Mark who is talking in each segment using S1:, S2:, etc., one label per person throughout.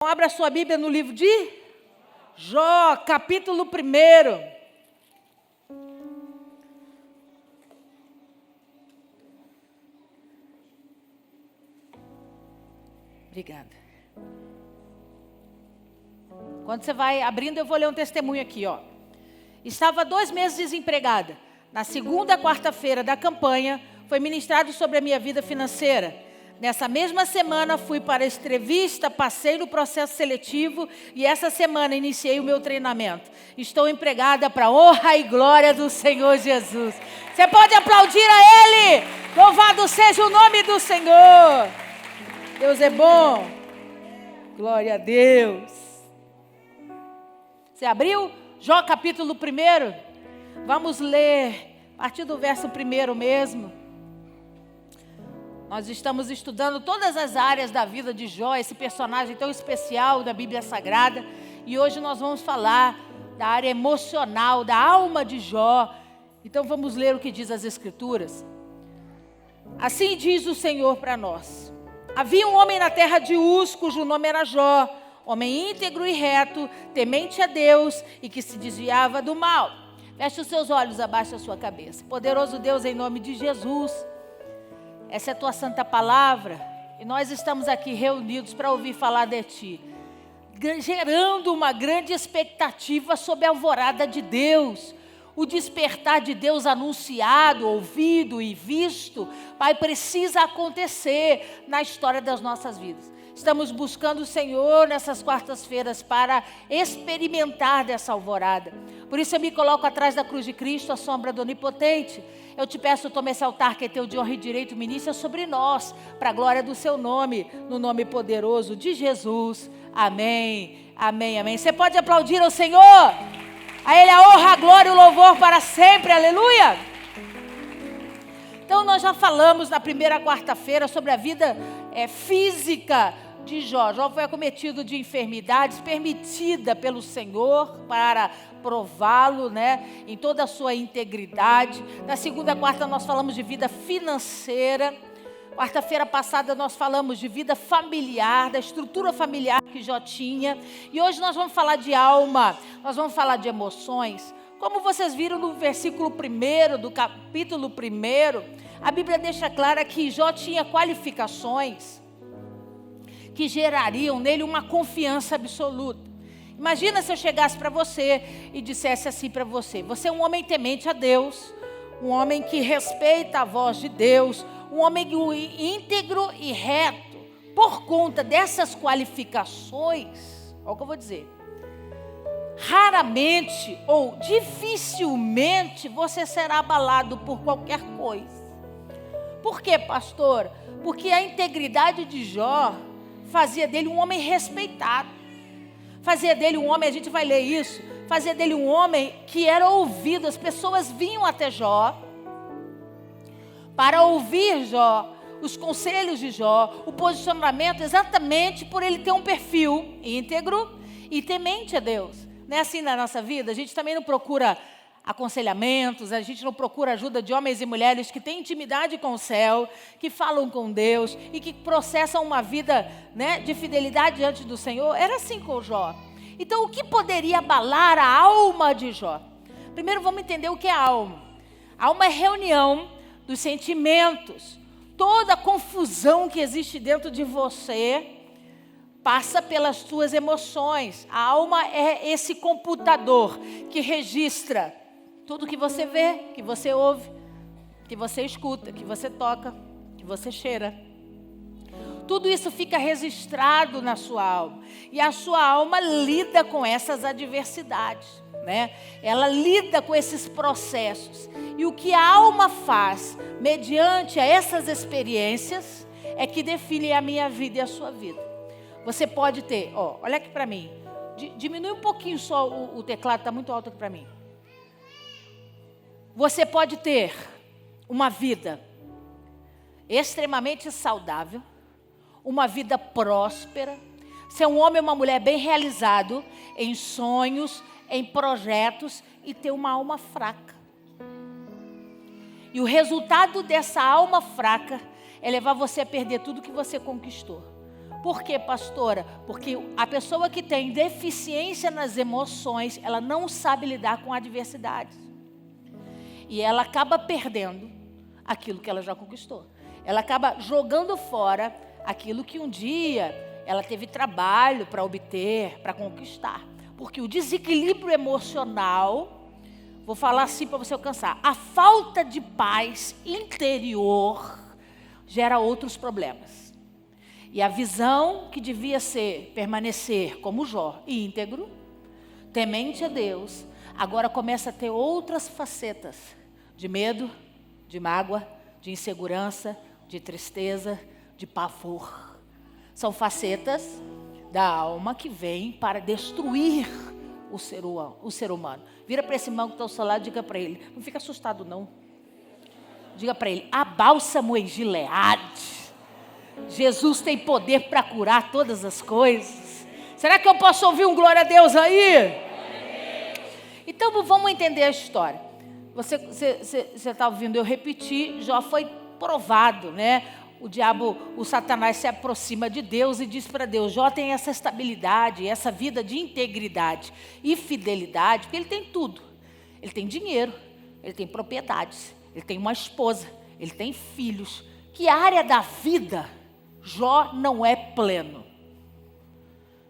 S1: Abra sua Bíblia no livro de Jó, capítulo 1. Obrigada. Quando você vai abrindo, eu vou ler um testemunho aqui, ó. Estava 2 meses desempregada. Na segunda quarta-feira da campanha, foi ministrado sobre a minha vida financeira. Nessa mesma semana, fui para a entrevista, passei no processo seletivo e essa semana iniciei o meu treinamento. Estou empregada para a honra e glória do Senhor Jesus. Você pode aplaudir a Ele. Louvado seja o nome do Senhor. Deus é bom. Glória a Deus. Você abriu? Jó capítulo 1. Vamos ler a partir do verso 1 mesmo. Nós estamos estudando todas as áreas da vida de Jó, esse personagem tão especial da Bíblia Sagrada. E hoje nós vamos falar da área emocional, da alma de Jó. Então vamos ler o que diz as Escrituras. Assim diz o Senhor para nós. Havia um homem na terra de Uz, cujo nome era Jó, homem íntegro e reto, temente a Deus e que se desviava do mal. Feche os seus olhos, abaixe a sua cabeça. Poderoso Deus, em nome de Jesus. Essa é a tua santa palavra e nós estamos aqui reunidos para ouvir falar de ti, gerando uma grande expectativa sobre a alvorada de Deus, o despertar de Deus anunciado, ouvido e visto. Pai, precisa acontecer na história das nossas vidas. Estamos buscando o Senhor nessas quartas-feiras para experimentar dessa alvorada. Por isso eu me coloco atrás da cruz de Cristo, a sombra do Onipotente. Eu te peço, toma esse altar que é teu de honra e direito, ministra sobre nós, para a glória do seu nome, no nome poderoso de Jesus. Amém, amém, amém. Você pode aplaudir ao Senhor? A Ele a honra, a glória e o louvor para sempre, aleluia. Então nós já falamos na primeira quarta-feira sobre a vida física de Jó. Jó foi acometido de enfermidades, permitida pelo Senhor para prová-lo, né, em toda a sua integridade. Na segunda quarta nós falamos de vida financeira. Quarta-feira passada nós falamos de vida familiar, da estrutura familiar que Jó tinha. E hoje nós vamos falar de alma, nós vamos falar de emoções. Como vocês viram no versículo 1 do capítulo 1, a Bíblia deixa clara que Jó tinha qualificações que gerariam nele uma confiança absoluta. Imagina se eu chegasse para você e dissesse assim para você: você é um homem temente a Deus, um homem que respeita a voz de Deus, um homem íntegro e reto. Por conta dessas qualificações, olha o que eu vou dizer, raramente ou dificilmente você será abalado por qualquer coisa. Por quê, pastor? Porque a integridade de Jó fazia dele um homem respeitado. Fazia dele um homem, a gente vai ler isso, fazia dele um homem que era ouvido. As pessoas vinham até Jó para ouvir Jó, os conselhos de Jó, o posicionamento, exatamente por ele ter um perfil íntegro e temente a Deus. Não é assim na nossa vida? A gente também não procura aconselhamentos, a gente não procura ajuda de homens e mulheres que têm intimidade com o céu, que falam com Deus e que processam uma vida, né, de fidelidade diante do Senhor. Era assim com Jó. Então, o que poderia abalar a alma de Jó? Primeiro, vamos entender o que é alma. A alma é reunião dos sentimentos. Toda a confusão que existe dentro de você passa pelas suas emoções. A alma é esse computador que registra tudo que você vê, que você ouve, que você escuta, que você toca, que você cheira. Tudo isso fica registrado na sua alma. E a sua alma lida com essas adversidades, né? Ela lida com esses processos. E o que a alma faz mediante essas experiências é que define a minha vida e a sua vida. Você pode ter, olha aqui para mim. Diminui um pouquinho só o teclado, está muito alto aqui para mim. Você pode ter uma vida extremamente saudável, uma vida próspera, ser um homem ou uma mulher bem realizado em sonhos, em projetos e ter uma alma fraca. E o resultado dessa alma fraca é levar você a perder tudo que você conquistou. Por quê, pastora? Porque a pessoa que tem deficiência nas emoções, ela não sabe lidar com adversidades. E ela acaba perdendo aquilo que ela já conquistou. Ela acaba jogando fora aquilo que um dia ela teve trabalho para obter, para conquistar. Porque o desequilíbrio emocional, vou falar assim para você alcançar, a falta de paz interior gera outros problemas. E a visão que devia ser permanecer como Jó, íntegro, temente a Deus, agora começa a ter outras facetas de medo, de mágoa, de insegurança, de tristeza, de pavor. São facetas da alma que vêm para destruir o ser humano. Vira para esse irmão que está ao seu lado e diga para ele, não fica assustado não. Diga para ele, há bálsamo em Gileade. Jesus tem poder para curar todas as coisas. Será que eu posso ouvir um glória a Deus aí? Então vamos entender a história. Você está ouvindo eu repetir, Jó foi provado, né? O Satanás se aproxima de Deus e diz para Deus, Jó tem essa estabilidade, essa vida de integridade e fidelidade, porque ele tem tudo. Ele tem dinheiro, ele tem propriedades, ele tem uma esposa, ele tem filhos. Que área da vida Jó não é pleno?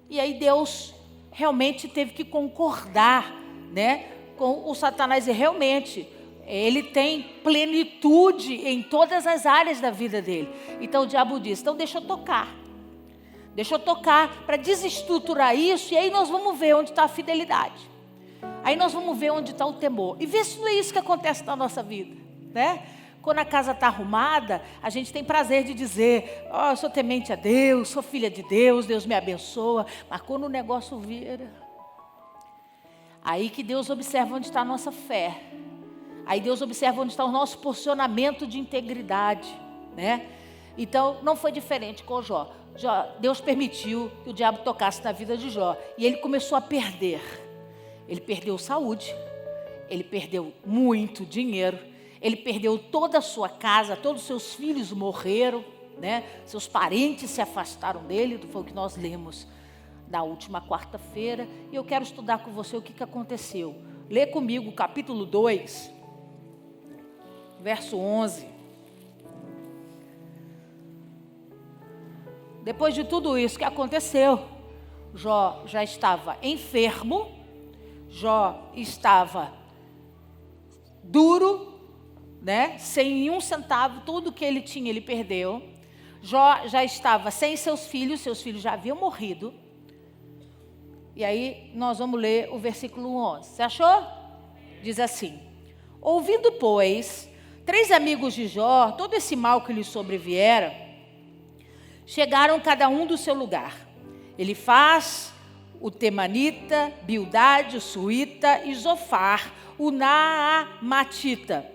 S1: E aí Deus realmente teve que concordar, né, com o Satanás. E realmente, ele tem plenitude em todas as áreas da vida dele. Então o diabo disse, então deixa eu tocar. Deixa eu tocar para desestruturar isso. E aí nós vamos ver onde está a fidelidade. Aí nós vamos ver onde está o temor. E ver se não é isso que acontece na nossa vida, né? Quando a casa está arrumada, a gente tem prazer de dizer, eu sou temente a Deus, sou filha de Deus, Deus me abençoa. Mas quando o negócio vira, aí que Deus observa onde está a nossa fé. Aí Deus observa onde está o nosso posicionamento de integridade, né? Então, não foi diferente com Jó. Deus permitiu que o diabo tocasse na vida de Jó. E ele começou a perder. Ele perdeu saúde, ele perdeu muito dinheiro, ele perdeu toda a sua casa, todos os seus filhos morreram, né? Seus parentes se afastaram dele, foi o que nós lemos na última quarta-feira. E eu quero estudar com você o que aconteceu. Lê comigo o capítulo 2, verso 11. Depois de tudo isso que aconteceu, Jó já estava enfermo, Jó estava duro, né? Sem nenhum centavo, tudo que ele tinha ele perdeu. Jó já estava sem seus filhos já haviam morrido. E aí nós vamos ler o versículo 11. Você achou? Diz assim: ouvindo, pois, 3 amigos de Jó, todo esse mal que lhe sobreviera, chegaram cada um do seu lugar. Elifaz, o Temanita, Bildade, o Suíta e Zofar, o Naamatita.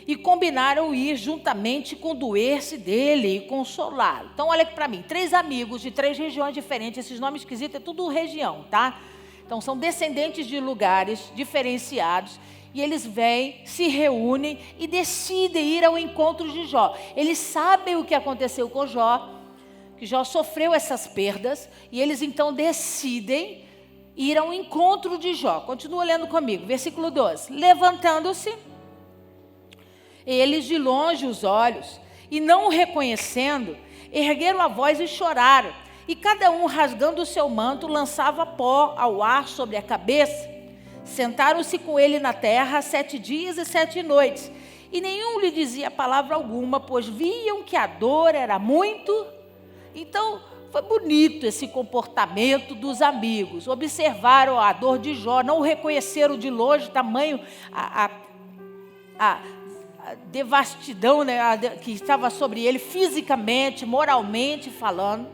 S1: E combinaram ir juntamente condoer-se dele e consolá-lo. Então olha aqui para mim, 3 amigos de 3 regiões diferentes, esses nomes esquisitos é tudo região, tá? Então são descendentes de lugares diferenciados. E eles vêm, se reúnem e decidem ir ao encontro de Jó. Eles sabem o que aconteceu com Jó, que Jó sofreu essas perdas, e eles então decidem ir ao encontro de Jó. Continua lendo comigo, versículo 12. Levantando-se, eles de longe os olhos, e não o reconhecendo, ergueram a voz e choraram. E cada um, rasgando o seu manto, lançava pó ao ar sobre a cabeça. Sentaram-se com ele na terra 7 dias e 7 noites. E nenhum lhe dizia palavra alguma, pois viam que a dor era muito. Então, foi bonito esse comportamento dos amigos. Observaram a dor de Jó, não o reconheceram de longe, tamanho a devastidão, né, que estava sobre ele, fisicamente, moralmente falando.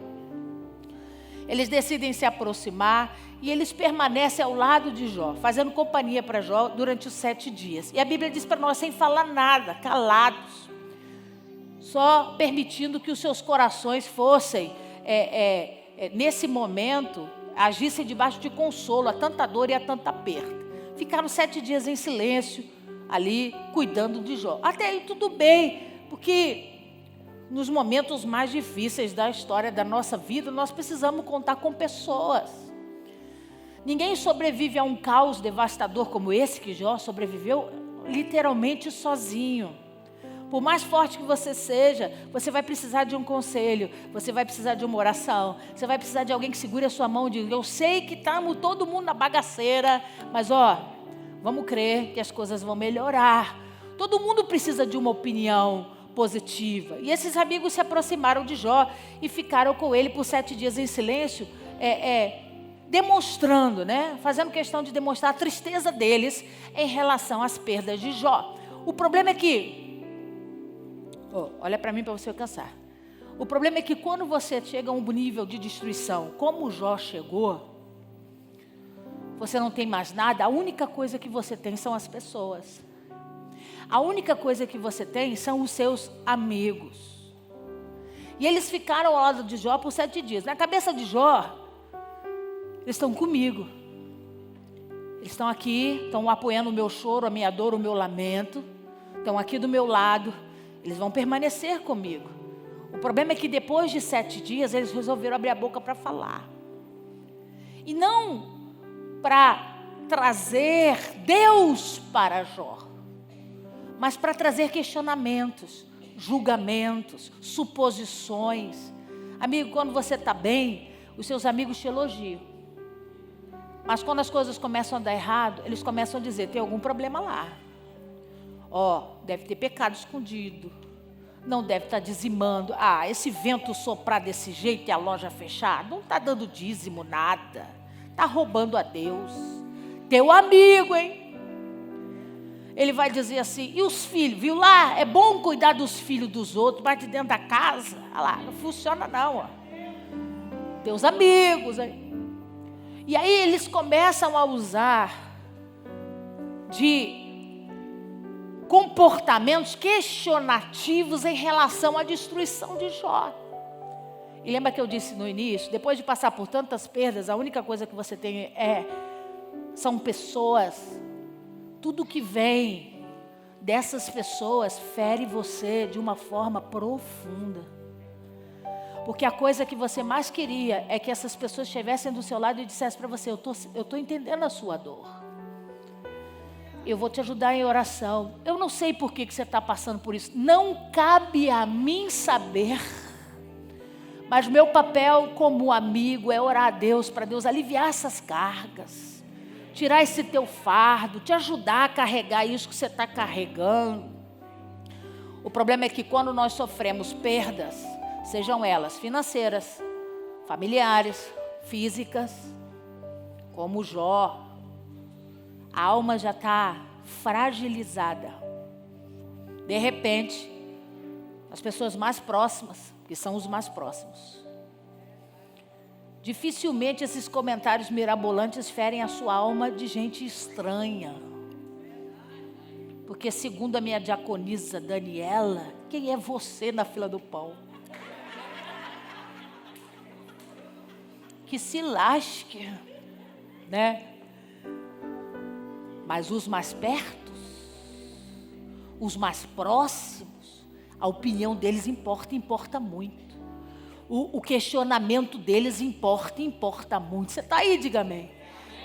S1: Eles decidem se aproximar e eles permanecem ao lado de Jó, fazendo companhia para Jó durante os 7 dias. E a Bíblia diz para nós, sem falar nada, calados, só permitindo que os seus corações fossem, nesse momento, agissem debaixo de consolo a tanta dor e a tanta perda. Ficaram 7 dias em silêncio, ali, cuidando de Jó. Até aí tudo bem, porque nos momentos mais difíceis da história da nossa vida, nós precisamos contar com pessoas. Ninguém sobrevive a um caos devastador como esse que Jó sobreviveu literalmente sozinho. Por mais forte que você seja, você vai precisar de um conselho, você vai precisar de uma oração, você vai precisar de alguém que segure a sua mão e diga: eu sei que estamos todo mundo na bagaceira, mas vamos crer que as coisas vão melhorar. Todo mundo precisa de uma opinião positiva. E esses amigos se aproximaram de Jó e ficaram com ele por 7 dias em silêncio, demonstrando, fazendo questão de demonstrar a tristeza deles em relação às perdas de Jó. O problema é que, olha para mim para você alcançar. O problema é que quando você chega a um nível de destruição, como Jó chegou, você não tem mais nada, a única coisa que você tem são as pessoas. A única coisa que você tem são os seus amigos. E eles ficaram ao lado de Jó por 7 dias. Na cabeça de Jó, eles estão comigo. Eles estão aqui, estão apoiando o meu choro, a minha dor, o meu lamento. Estão aqui do meu lado. Eles vão permanecer comigo. O problema é que depois de 7 dias, eles resolveram abrir a boca para falar. E não para trazer Deus para Jó, mas para trazer questionamentos, julgamentos, suposições. Amigo, quando você está bem, os seus amigos te elogiam. Mas quando as coisas começam a dar errado, eles começam a dizer: tem algum problema lá. Deve ter pecado escondido. Não deve estar dizimando. Esse vento soprar desse jeito e a loja fechar, não está dando dízimo nada. Está roubando a Deus. Teu amigo, hein? Ele vai dizer assim: e os filhos? Viu lá? É bom cuidar dos filhos dos outros, mas de dentro da casa, olha lá, não funciona não. Teus amigos, hein? E aí eles começam a usar de comportamentos questionativos em relação à destruição de Jó. E lembra que eu disse no início, depois de passar por tantas perdas, a única coisa que você tem são pessoas. Tudo que vem dessas pessoas fere você de uma forma profunda. Porque a coisa que você mais queria é que essas pessoas estivessem do seu lado e dissessem para você: eu tô entendendo a sua dor. Eu vou te ajudar em oração. Eu não sei por que você está passando por isso. Não cabe a mim saber. Mas meu papel como amigo é orar a Deus, para Deus aliviar essas cargas. Tirar esse teu fardo, te ajudar a carregar isso que você está carregando. O problema é que quando nós sofremos perdas, sejam elas financeiras, familiares, físicas, como Jó, a alma já está fragilizada. De repente, as pessoas mais próximas, que são os mais próximos, dificilmente esses comentários mirabolantes ferem a sua alma de gente estranha. Porque segundo a minha diaconisa Daniela, quem é você na fila do pão? Que se lasque, Mas os mais perto, os mais próximos, a opinião deles importa muito. O questionamento deles importa muito. Você está aí, diga amém.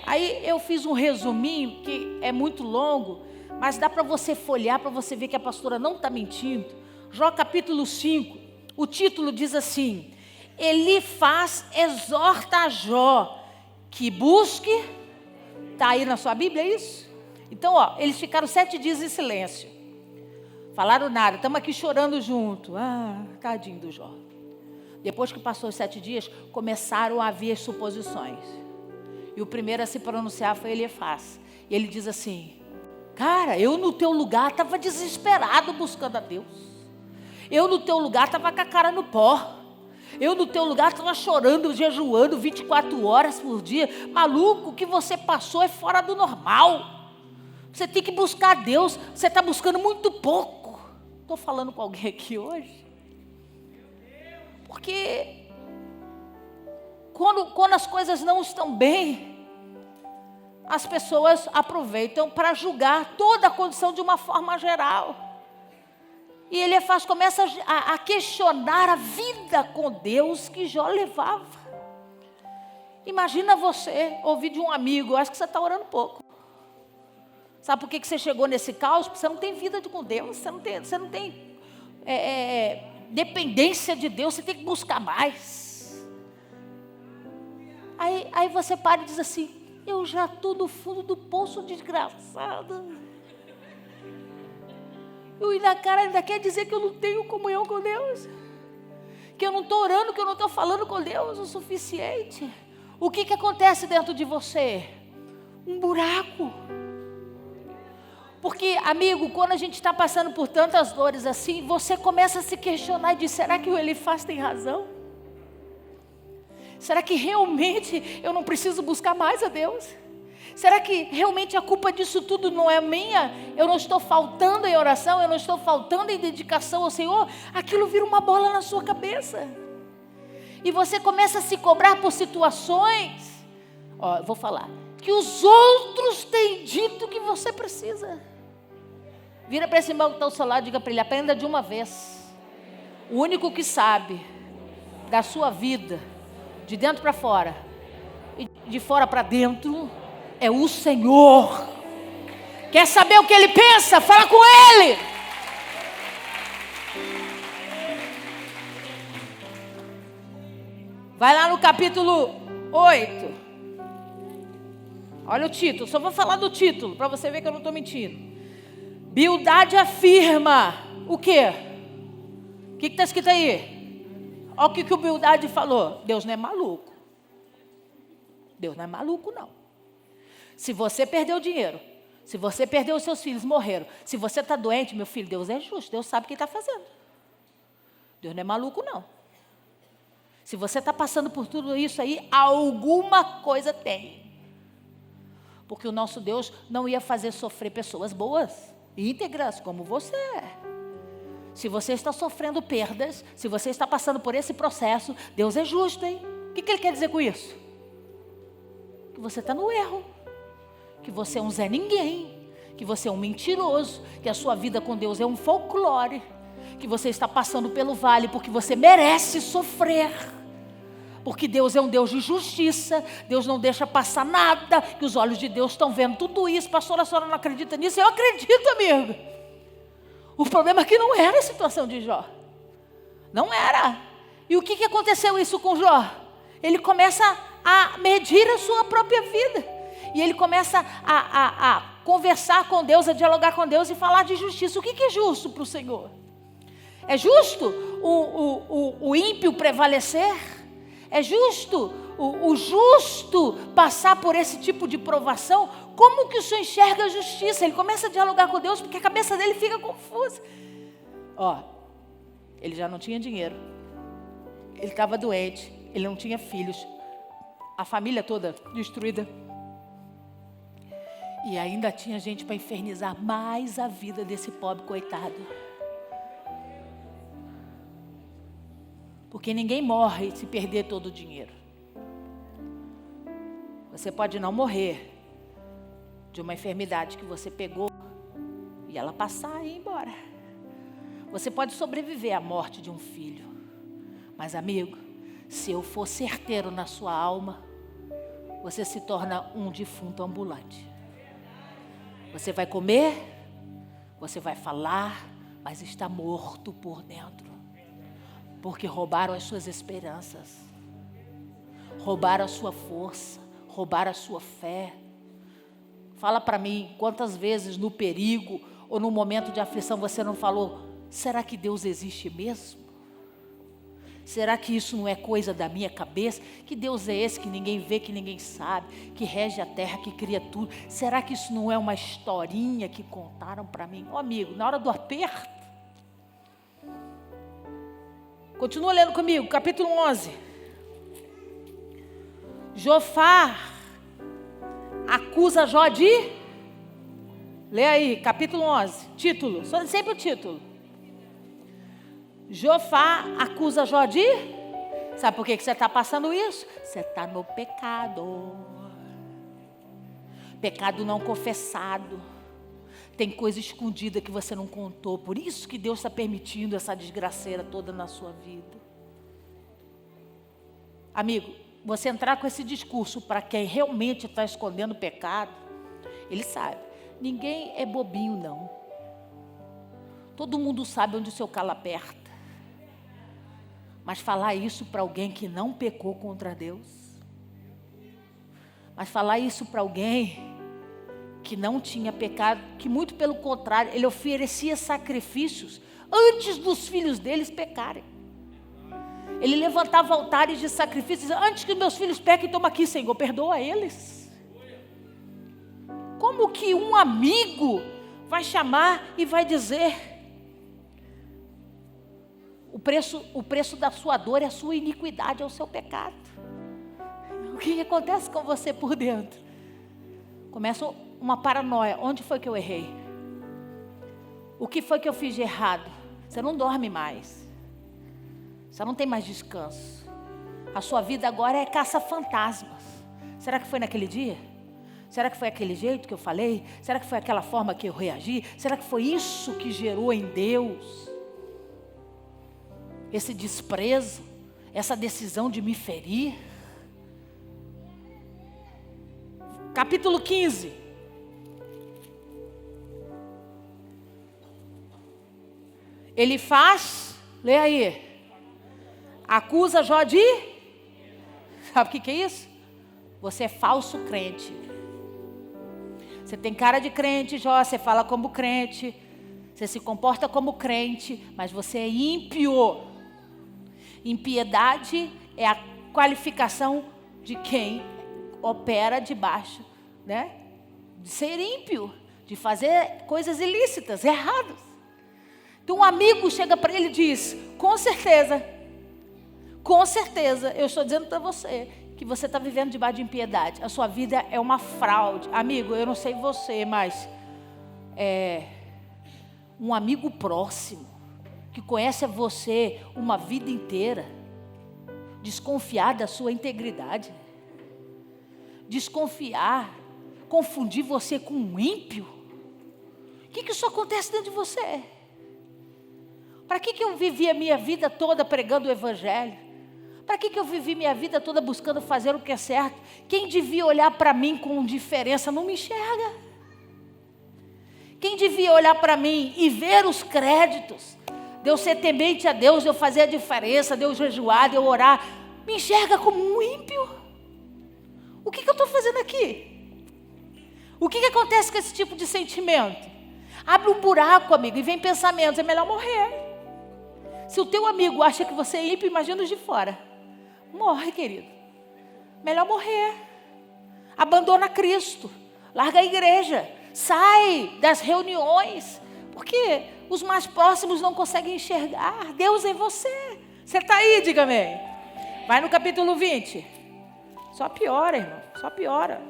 S1: Aí eu fiz um resuminho, que é muito longo, mas dá para você folhear, para você ver que a pastora não está mentindo. Jó capítulo 5, o título diz assim: Elifaz exorta a Jó que busque. Está aí na sua Bíblia, é isso? Então, eles ficaram 7 dias em silêncio. Falaram nada, estamos aqui chorando junto. Tadinho do Jó. Depois que passou os 7 dias, começaram a haver as suposições. E o primeiro a se pronunciar foi Elifaz. E ele diz assim: cara, eu no teu lugar estava desesperado buscando a Deus. Eu no teu lugar estava com a cara no pó. Eu no teu lugar estava chorando, jejuando 24 horas por dia. Maluco, o que você passou é fora do normal. Você tem que buscar a Deus. Você está buscando muito pouco. Estou falando com alguém aqui hoje. Porque quando as coisas não estão bem, as pessoas aproveitam para julgar toda a condição de uma forma geral. E Elifaz começa a questionar a vida com Deus que Jó levava. Imagina você ouvir de um amigo, acho que você está orando pouco. Sabe por que você chegou nesse caos? Porque você não tem vida com Deus, você não tem dependência de Deus, você tem que buscar mais. Aí você para e diz assim, eu já estou no fundo do poço, desgraçado. E na cara ainda quer dizer que eu não tenho comunhão com Deus, que eu não estou orando, que eu não estou falando com Deus o suficiente. O que acontece dentro de você? Um buraco. Porque, amigo, quando a gente está passando por tantas dores assim, você começa a se questionar e diz, será que o Elifaz tem razão? Será que realmente eu não preciso buscar mais a Deus? Será que realmente a culpa disso tudo não é minha? Eu não estou faltando em oração, eu não estou faltando em dedicação ao Senhor? Aquilo vira uma bola na sua cabeça. E você começa a se cobrar por situações, eu vou falar, que os outros têm dito que você precisa. Vira para esse irmão que está ao seu lado e diga para ele, aprenda de uma vez. O único que sabe da sua vida, de dentro para fora, e de fora para dentro, é o Senhor. Quer saber o que Ele pensa? Fala com Ele. Vai lá no capítulo 8. Olha o título, só vou falar do título, para você ver que eu não estou mentindo. Bildade afirma o quê? O que está escrito aí? Olha o que o Bildade falou. Deus não é maluco. Deus não é maluco, não. Se você perdeu dinheiro, se você perdeu os seus filhos, morreram. Se você está doente, meu filho, Deus é justo. Deus sabe o que está fazendo. Deus não é maluco, não. Se você está passando por tudo isso aí, alguma coisa tem. Porque o nosso Deus não ia fazer sofrer pessoas boas, íntegras, como você é. Se você está sofrendo perdas, se você está passando por esse processo, Deus é justo, hein? O que Ele quer dizer com isso? Que você está no erro. Que você é um Zé Ninguém, que você é um mentiroso, que a sua vida com Deus é um folclore, que você está passando pelo vale porque você merece sofrer, porque Deus é um Deus de justiça, Deus não deixa passar nada, que os olhos de Deus estão vendo tudo isso. Pastora, a senhora não acredita nisso? Eu acredito, amigo. O problema é que não era a situação de Jó, não era. E o que aconteceu isso com Jó? Ele começa a medir a sua própria vida. E ele começa a conversar com Deus, a dialogar com Deus e falar de justiça. O que é justo para o Senhor? É justo o ímpio prevalecer? É justo o justo passar por esse tipo de provação? Como que o Senhor enxerga a justiça? Ele começa a dialogar com Deus porque a cabeça dele fica confusa. Ele já não tinha dinheiro. Ele estava doente. Ele não tinha filhos. A família toda destruída. E ainda tinha gente para infernizar mais a vida desse pobre coitado. Porque ninguém morre se perder todo o dinheiro. Você pode não morrer de uma enfermidade que você pegou e ela passar e ir embora. Você pode sobreviver à morte de um filho. Mas, amigo, se eu for certeiro na sua alma, você se torna um defunto ambulante. Você vai comer, você vai falar, mas está morto por dentro. Porque roubaram as suas esperanças, roubaram a sua força, roubaram a sua fé. Fala para mim, quantas vezes no perigo ou no momento de aflição você não falou, será que Deus existe mesmo? Será que isso não é coisa da minha cabeça? Que Deus é esse que ninguém vê, que ninguém sabe, que rege a terra, que cria tudo? Será que isso não é uma historinha que contaram para mim? Amigo, na hora do aperto. Continua lendo comigo, capítulo 11. Jofar acusa Jó de... Lê aí, capítulo 11, título, sempre o título. Jofar acusa Jó de... Sabe por que você está passando isso? Você está no pecado. Pecado não confessado. Tem coisa escondida que você não contou. Por isso que Deus está permitindo essa desgraceira toda na sua vida. Amigo, você entrar com esse discurso para quem realmente está escondendo o pecado, ele sabe. Ninguém é bobinho, não. Todo mundo sabe onde o seu calo aperta. Mas falar isso para alguém que não pecou contra Deus, mas falar isso para alguém que não tinha pecado, que muito pelo contrário, ele oferecia sacrifícios antes dos filhos deles pecarem. Ele levantava altares de sacrifícios, antes que meus filhos pequem, toma aqui, Senhor, perdoa eles. Como que um amigo vai chamar e vai dizer, o preço da sua dor é a sua iniquidade, é o seu pecado. O que acontece com você por dentro? Começa uma paranoia. Onde foi que eu errei? O que foi que eu fiz de errado? Você não dorme mais. Você não tem mais descanso. A sua vida agora é caça-fantasmas. Será que foi naquele dia? Será que foi aquele jeito que eu falei? Será que foi aquela forma que eu reagi? Será que foi isso que gerou em Deus esse desprezo? Essa decisão de me ferir? Capítulo 15. Ele faz, lê aí, acusa Jó de, sabe o que é isso? Você é falso crente. Você tem cara de crente, Jó, você fala como crente, você se comporta como crente, mas você é ímpio. Impiedade é a qualificação de quem opera debaixo, né? De ser ímpio, de fazer coisas ilícitas, erradas. Então um amigo chega para ele e diz, com certeza, eu estou dizendo para você, que você está vivendo debaixo de impiedade. A sua vida é uma fraude. Amigo, eu não sei você, mas um amigo próximo, que conhece você uma vida inteira, desconfiar da sua integridade, desconfiar, confundir você com um ímpio. O que isso acontece dentro de você? Para que eu vivi a minha vida toda pregando o evangelho? Para que eu vivi minha vida toda buscando fazer o que é certo? Quem devia olhar para mim com diferença não me enxerga. Quem devia olhar para mim e ver os créditos, de eu ser temente a Deus, de eu fazer a diferença, de eu jejuar, de eu orar, me enxerga como um ímpio. O que eu estou fazendo aqui? O que acontece com esse tipo de sentimento? Abre um buraco, amigo, e vem pensamentos, é melhor morrer. Se o teu amigo acha que você é ímpio, imagina os de fora. Morre, querido. Melhor morrer. Abandona Cristo. Larga a igreja. Sai das reuniões. Porque os mais próximos não conseguem enxergar Deus em você. Você está aí, diga amém. Vai no capítulo 20. Só piora, irmão. Só piora.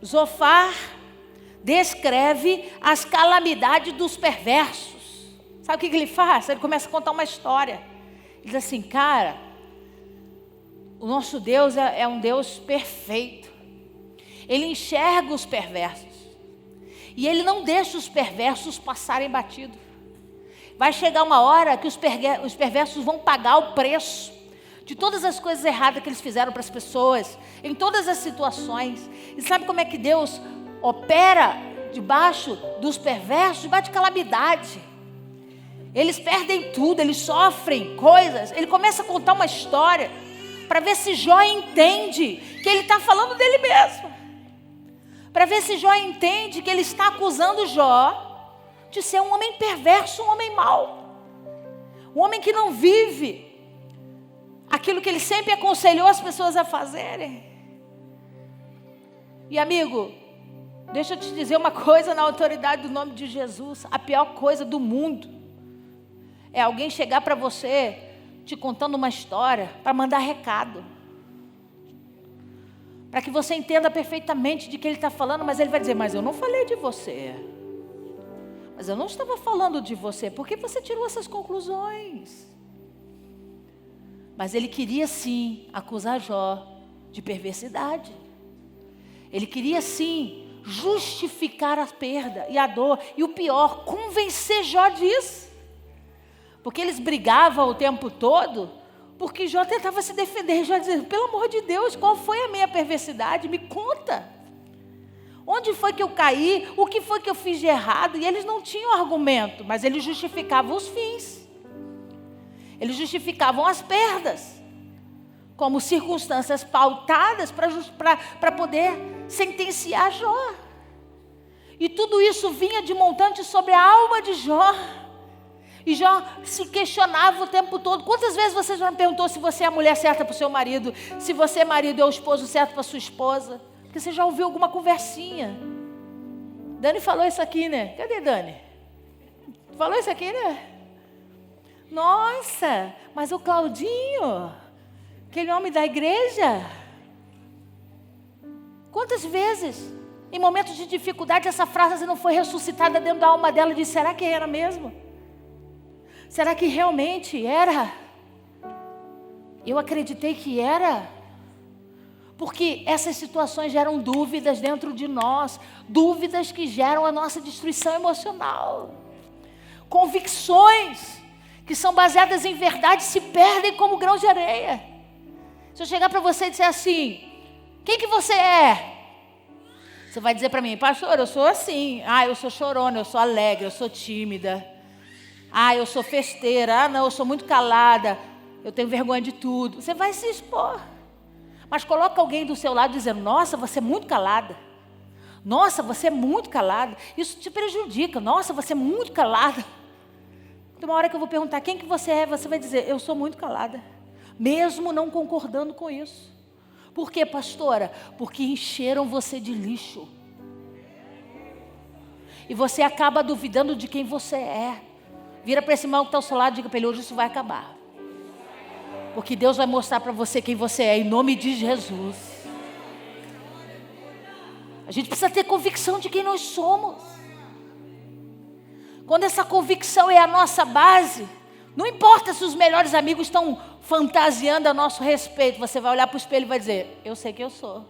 S1: Zofar descreve as calamidades dos perversos. Sabe o que ele faz? Ele começa a contar uma história. Ele diz assim, cara, o nosso Deus é um Deus perfeito. Ele enxerga os perversos. E Ele não deixa os perversos passarem batido. Vai chegar uma hora que os perversos vão pagar o preço de todas as coisas erradas que eles fizeram para as pessoas, em todas as situações. E sabe como é que Deus opera debaixo dos perversos? Debaixo de calamidade. Eles perdem tudo, eles sofrem coisas. Ele começa a contar uma história para ver se Jó entende que ele está falando dele mesmo. Para ver se Jó entende que ele está acusando Jó de ser um homem perverso, um homem mau. Um homem que não vive aquilo que ele sempre aconselhou as pessoas a fazerem. E amigo, deixa eu te dizer uma coisa na autoridade do nome de Jesus. A pior coisa do mundo é alguém chegar para você te contando uma história para mandar recado. Para que você entenda perfeitamente de que ele está falando, mas ele vai dizer, mas eu não falei de você. Mas eu não estava falando de você. Por que você tirou essas conclusões? Mas ele queria sim acusar Jó de perversidade. Ele queria sim justificar a perda e a dor. E o pior, convencer Jó disso. Porque eles brigavam o tempo todo, porque Jó tentava se defender. Jó dizia, pelo amor de Deus, qual foi a minha perversidade? Me conta. Onde foi que eu caí? O que foi que eu fiz de errado? E eles não tinham argumento, mas eles justificavam os fins. Eles justificavam as perdas como circunstâncias pautadas para poder sentenciar Jó. E tudo isso vinha de montante sobre a alma de Jó. E Jó se questionava o tempo todo. Quantas vezes você já me perguntou se você é a mulher certa para o seu marido? Se você é marido, é o esposo certo para a sua esposa? Porque você já ouviu alguma conversinha. Dani falou isso aqui, né? Cadê Dani? Falou isso aqui, né? Nossa, mas o Claudinho, aquele homem da igreja. Quantas vezes, em momentos de dificuldade, essa frase não foi ressuscitada dentro da alma dela e disse, será que era mesmo? Será que realmente era? Eu acreditei que era. Porque essas situações geram dúvidas dentro de nós. Dúvidas que geram a nossa destruição emocional. Convicções que são baseadas em verdade se perdem como grão de areia. Se eu chegar para você e disser assim, quem que você é? Você vai dizer para mim, pastor, eu sou assim. Eu sou chorona, eu sou alegre, eu sou tímida. Eu sou festeira. Não, eu sou muito calada. Eu tenho vergonha de tudo. Você vai se expor. Mas coloca alguém do seu lado dizendo, nossa, você é muito calada. Nossa, você é muito calada. Isso te prejudica. Nossa, você é muito calada. Tem uma hora que eu vou perguntar, quem que você é? Você vai dizer, eu sou muito calada. Mesmo não concordando com isso. Por quê, pastora? Porque encheram você de lixo. E você acaba duvidando de quem você é. Vira para esse irmão que está ao seu lado e diga para ele, hoje isso vai acabar. Porque Deus vai mostrar para você quem você é, em nome de Jesus. A gente precisa ter convicção de quem nós somos. Quando essa convicção é a nossa base, não importa se os melhores amigos estão fantasiando a nosso respeito, você vai olhar para o espelho e vai dizer, eu sei que eu sou.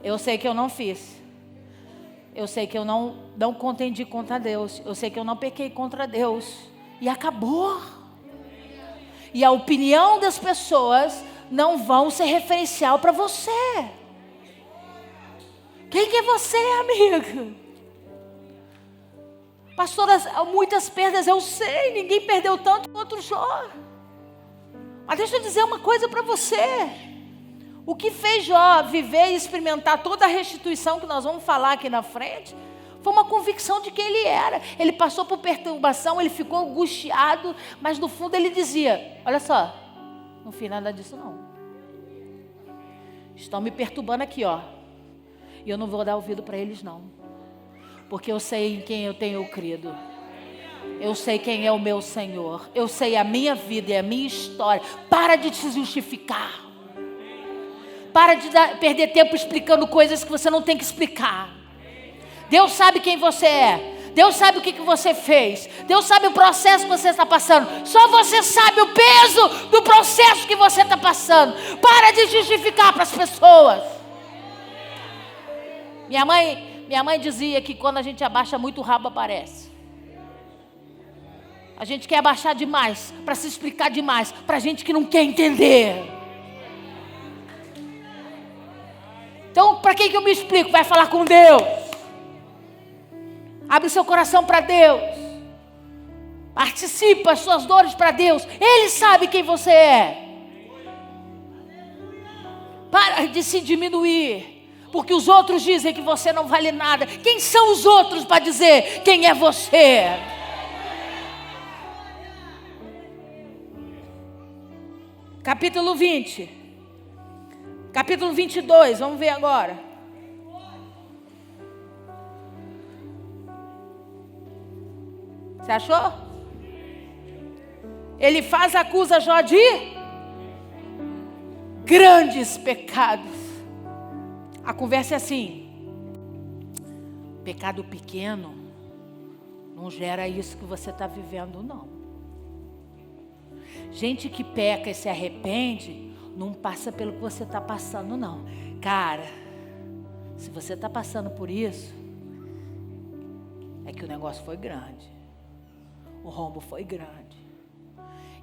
S1: Eu sei que eu não fiz. Eu sei que eu não contendi contra Deus. Eu sei que eu não pequei contra Deus. E acabou. E a opinião das pessoas não vão ser referencial para você. Quem que é você, amiga? Pastora, muitas perdas, eu sei. Ninguém perdeu tanto quanto Jó. Mas deixa eu dizer uma coisa para você. O que fez Jó viver e experimentar toda a restituição que nós vamos falar aqui na frente, foi uma convicção de quem ele era. Ele passou por perturbação, ele ficou angustiado, mas no fundo ele dizia, olha só, não fiz nada disso não. Estão me perturbando aqui, ó. E eu não vou dar ouvido para eles não. Porque eu sei em quem eu tenho crido. Eu sei quem é o meu Senhor. Eu sei a minha vida e a minha história. Para de te justificar. Para de perder tempo explicando coisas que você não tem que explicar. Deus sabe quem você é. Deus sabe o que você fez. Deus sabe o processo que você está passando. Só você sabe o peso do processo que você está passando. Para de justificar para as pessoas. Minha mãe dizia que quando a gente abaixa muito, o rabo aparece. A gente quer abaixar demais, para se explicar demais, para gente que não quer entender. Então, para quem que eu me explico? Vai falar com Deus. Abre seu coração para Deus. Participa as suas dores para Deus. Ele sabe quem você é. Para de se diminuir. Porque os outros dizem que você não vale nada. Quem são os outros para dizer quem é você? Capítulo 20. Capítulo 22, vamos ver agora. Você achou? Ele acusa Jó de grandes pecados. A conversa é assim: pecado pequeno não gera isso que você está vivendo, não. Gente que peca e se arrepende não passa pelo que você está passando, não. Cara, se você está passando por isso, é que o negócio foi grande. O rombo foi grande.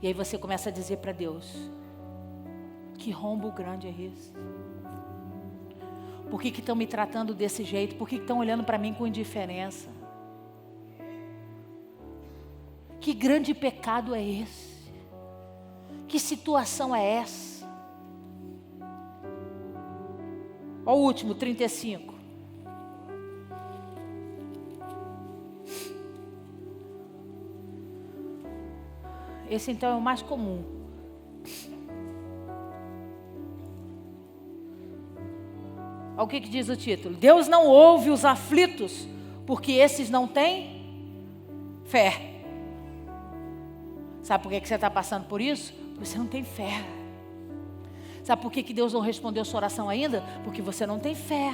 S1: E aí você começa a dizer para Deus, que rombo grande é esse? Por que estão me tratando desse jeito? Por que estão olhando para mim com indiferença? Que grande pecado é esse? Que situação é essa? Olha o último, 35. Esse então é o mais comum. Olha o que diz o título. Deus não ouve os aflitos, porque esses não têm fé. Sabe por que você está passando por isso? Porque você não tem fé. Sabe por que Deus não respondeu sua oração ainda? Porque você não tem fé.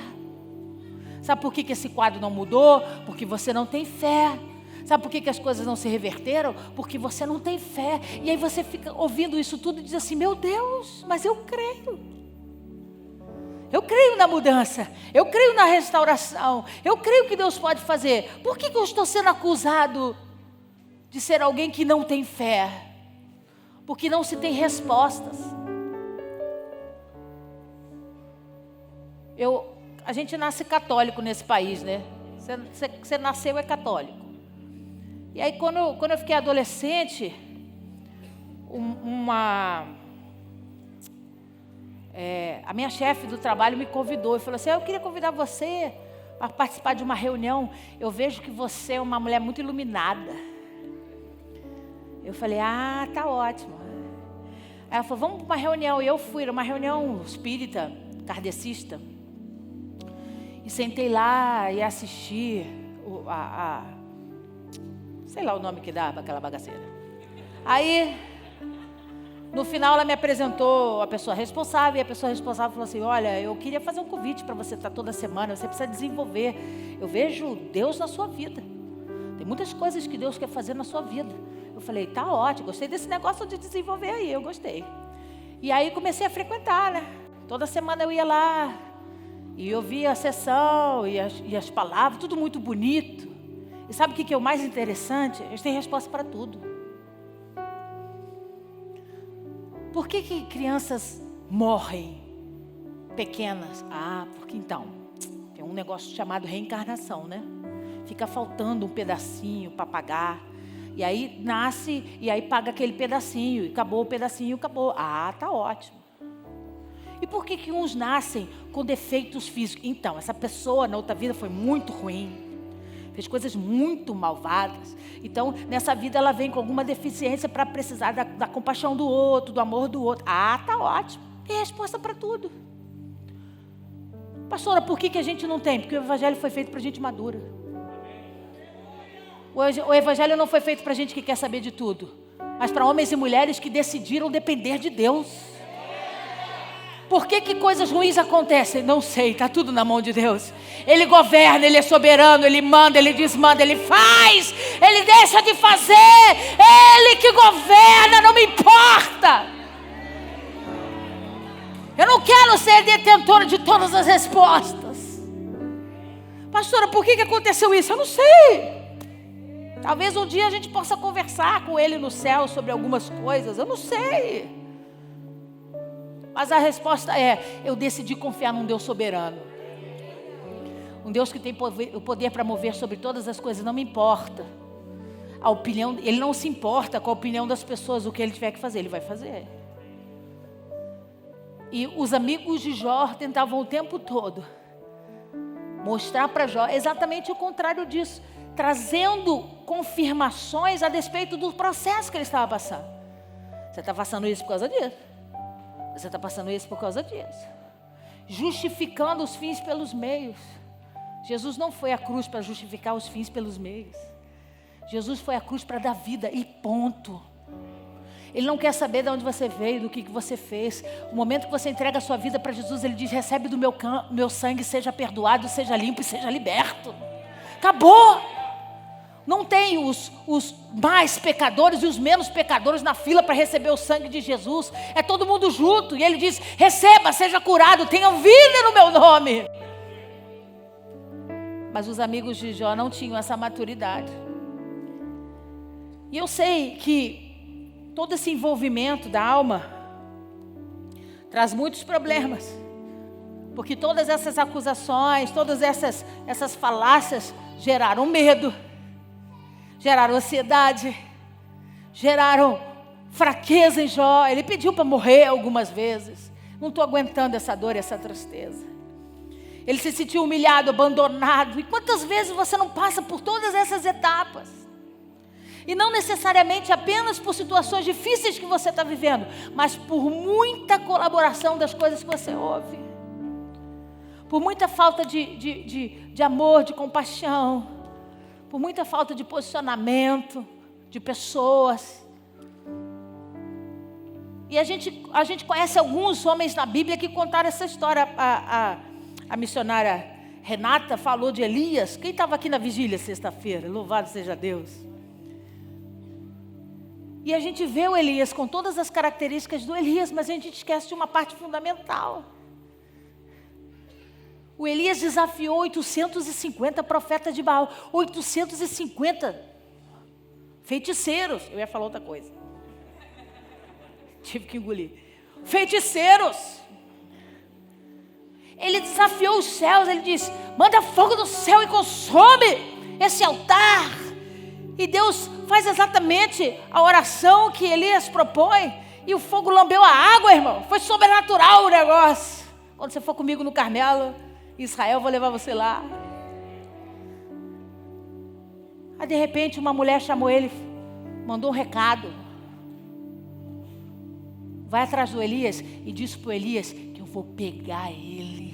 S1: Sabe por que esse quadro não mudou? Porque você não tem fé. Sabe por que as coisas não se reverteram? Porque você não tem fé. E aí você fica ouvindo isso tudo e diz assim, meu Deus, mas eu creio. Eu creio na mudança. Eu creio na restauração. Eu creio que Deus pode fazer. Por que eu estou sendo acusado de ser alguém que não tem fé? Porque não se tem respostas. A gente nasce católico nesse país, né? Você nasceu é católico. E aí quando eu fiquei adolescente, a minha chefe do trabalho me convidou e falou assim, eu queria convidar você para participar de uma reunião. Eu vejo que você é uma mulher muito iluminada. Eu falei, tá ótimo. Aí ela falou, vamos para uma reunião. E eu fui, era uma reunião espírita, kardecista. E sentei lá e assisti sei lá o nome que dá para aquela bagaceira. Aí, no final ela me apresentou a pessoa responsável. E a pessoa responsável falou assim, olha, eu queria fazer um convite para você estar toda semana. Você precisa desenvolver. Eu vejo Deus na sua vida. Tem muitas coisas que Deus quer fazer na sua vida. Eu falei, tá ótimo, gostei desse negócio de desenvolver aí, eu gostei. E aí comecei a frequentar, né? Toda semana eu ia lá. E eu via a sessão e as palavras, tudo muito bonito. E sabe o que é o mais interessante? Eles têm resposta para tudo. Por que crianças morrem pequenas? Porque então, tem um negócio chamado reencarnação, né? Fica faltando um pedacinho para pagar. E aí nasce, e aí paga aquele pedacinho. E acabou o pedacinho, acabou. Tá ótimo. E por que uns nascem com defeitos físicos? Então, essa pessoa na outra vida foi muito ruim. Fez coisas muito malvadas. Então, nessa vida ela vem com alguma deficiência para precisar da compaixão do outro, do amor do outro. Tá ótimo. Tem resposta para tudo. Pastora, por que a gente não tem? Porque o evangelho foi feito para gente madura. O evangelho não foi feito para gente que quer saber de tudo, mas para homens e mulheres que decidiram depender de Deus. Por que coisas ruins acontecem? Não sei, está tudo na mão de Deus. Ele governa, Ele é soberano, Ele manda, Ele desmanda, Ele faz, Ele deixa de fazer. Ele que governa, não me importa. Eu não quero ser detentora de todas as respostas. Pastora, por que aconteceu isso? Eu não sei. Talvez um dia a gente possa conversar com Ele no céu sobre algumas coisas. Eu não sei. Mas a resposta é, eu decidi confiar num Deus soberano. Um Deus que tem o poder para mover sobre todas as coisas. Não me importa a opinião. Ele não se importa com a opinião das pessoas. O que Ele tiver que fazer, Ele vai fazer. E os amigos de Jó tentavam o tempo todo mostrar para Jó exatamente o contrário disso. Trazendo confirmações a despeito do processo que ele estava passando. Você está passando isso por causa disso. Você está passando isso por causa disso. Justificando os fins pelos meios. Jesus não foi à cruz para justificar os fins pelos meios. Jesus foi à cruz para dar vida e ponto. Ele não quer saber de onde você veio, do que você fez. O momento que você entrega a sua vida para Jesus, Ele diz, recebe do meu sangue, seja perdoado, seja limpo e seja liberto. Acabou. Não tem os mais pecadores e os menos pecadores na fila para receber o sangue de Jesus. É todo mundo junto. E ele diz: receba, seja curado, tenha vida no meu nome. Mas os amigos de Jó não tinham essa maturidade. E eu sei que todo esse envolvimento da alma traz muitos problemas. Porque todas essas acusações, todas essas falácias geraram medo, geraram ansiedade, geraram fraqueza em Jó. Ele pediu para morrer algumas vezes. Não estou aguentando essa dor e essa tristeza. Ele se sentiu humilhado, abandonado. E quantas vezes você não passa por todas essas etapas? E não necessariamente apenas por situações difíceis que você está vivendo, mas por muita colaboração das coisas que você ouve. Por muita falta de amor, de compaixão. Por muita falta de posicionamento, de pessoas. E a gente conhece alguns homens na Bíblia que contaram essa história. A missionária Renata falou de Elias. Quem estava aqui na vigília sexta-feira? Louvado seja Deus. E a gente vê o Elias com todas as características do Elias, mas a gente esquece de uma parte fundamental. O Elias desafiou 850 profetas de Baal. 850 feiticeiros. Eu ia falar outra coisa. Tive que engolir. Feiticeiros. Ele desafiou os céus. Ele disse: manda fogo do céu e consome esse altar. E Deus faz exatamente a oração que Elias propõe. E o fogo lambeu a água, irmão. Foi sobrenatural o negócio. Quando você for comigo no Carmelo, Israel, eu vou levar você lá. Aí de repente uma mulher chamou ele, mandou um recado. Vai atrás do Elias e disse para o Elias que eu vou pegar ele.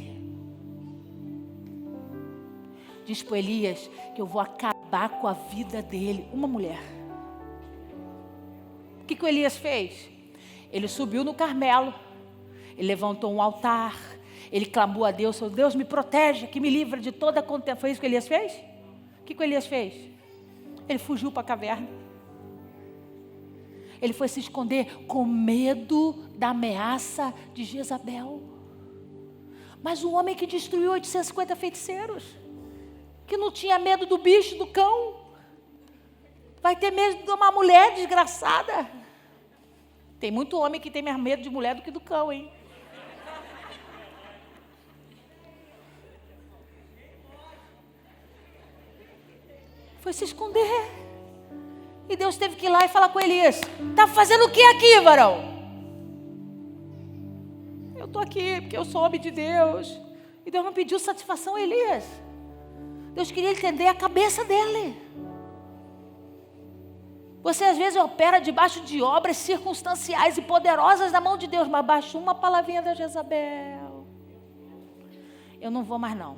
S1: Diz para o Elias que eu vou acabar com a vida dele. Uma mulher. O que o Elias fez? Ele subiu no Carmelo. Ele levantou um altar. Ele clamou a Deus: Deus, me protege, que me livra de toda a condenação. Foi isso que Elias fez? O que o Elias fez? Ele fugiu para a caverna. Ele foi se esconder com medo da ameaça de Jezabel. Mas um homem que destruiu 850 feiticeiros, que não tinha medo do bicho, do cão, vai ter medo de uma mulher desgraçada. Tem muito homem que tem mais medo de mulher do que do cão, hein? Foi se esconder. E Deus teve que ir lá e falar com Elias: está fazendo o que aqui, varão? Eu estou aqui porque eu sou homem de Deus. E Deus não pediu satisfação a Elias. Deus queria entender a cabeça dele. Você às vezes opera debaixo de obras circunstanciais e poderosas na mão de Deus, mas baixa uma palavrinha da Jezabel. Eu não vou mais não.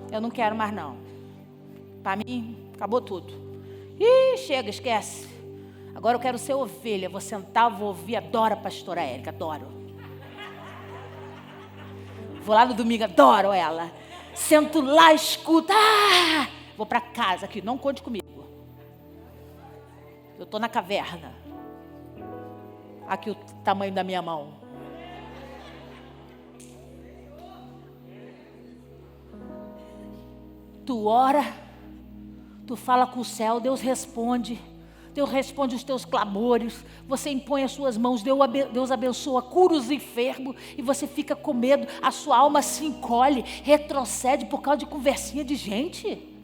S1: Eu não quero mais não. Para mim, acabou tudo. Ih, chega, esquece. Agora eu quero ser ovelha. Vou sentar, vou ouvir. Adoro a pastora Érica, adoro. Vou lá no domingo, adoro ela. Sento lá, escuto. Vou para casa aqui, não conte comigo. Eu estou na caverna. Aqui o tamanho da minha mão. Tu ora, tu fala com o céu, Deus responde. Deus responde os teus clamores. Você impõe as suas mãos, Deus abençoa, cura os enfermos. E você fica com medo, a sua alma se encolhe, retrocede por causa de conversinha de gente.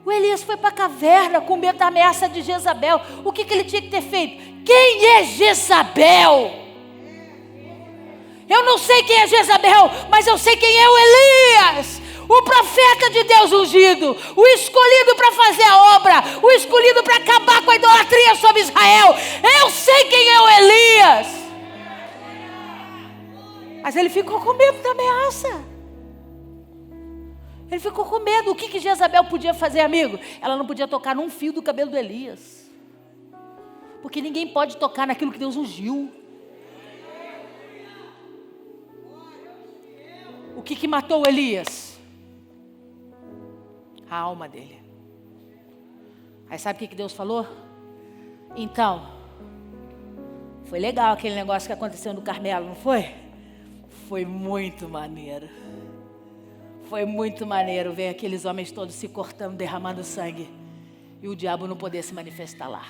S1: O Elias foi para a caverna com medo da ameaça de Jezabel. O que ele tinha que ter feito? Quem é Jezabel? Eu não sei quem é Jezabel, mas eu sei quem é o Elias, o profeta de Deus ungido, o escolhido para fazer a obra, o escolhido para acabar com a idolatria sobre Israel. Eu sei quem é o Elias. Mas ele ficou com medo da ameaça. Ele ficou com medo. O que Jezabel podia fazer, amigo? Ela não podia tocar num fio do cabelo do Elias. Porque ninguém pode tocar naquilo que Deus ungiu. O que matou Elias? A alma dele. Aí sabe o que Deus falou? Então, foi legal aquele negócio que aconteceu no Carmelo, não foi? Foi muito maneiro. Foi muito maneiro ver aqueles homens todos se cortando, derramando sangue. E o diabo não poder se manifestar lá.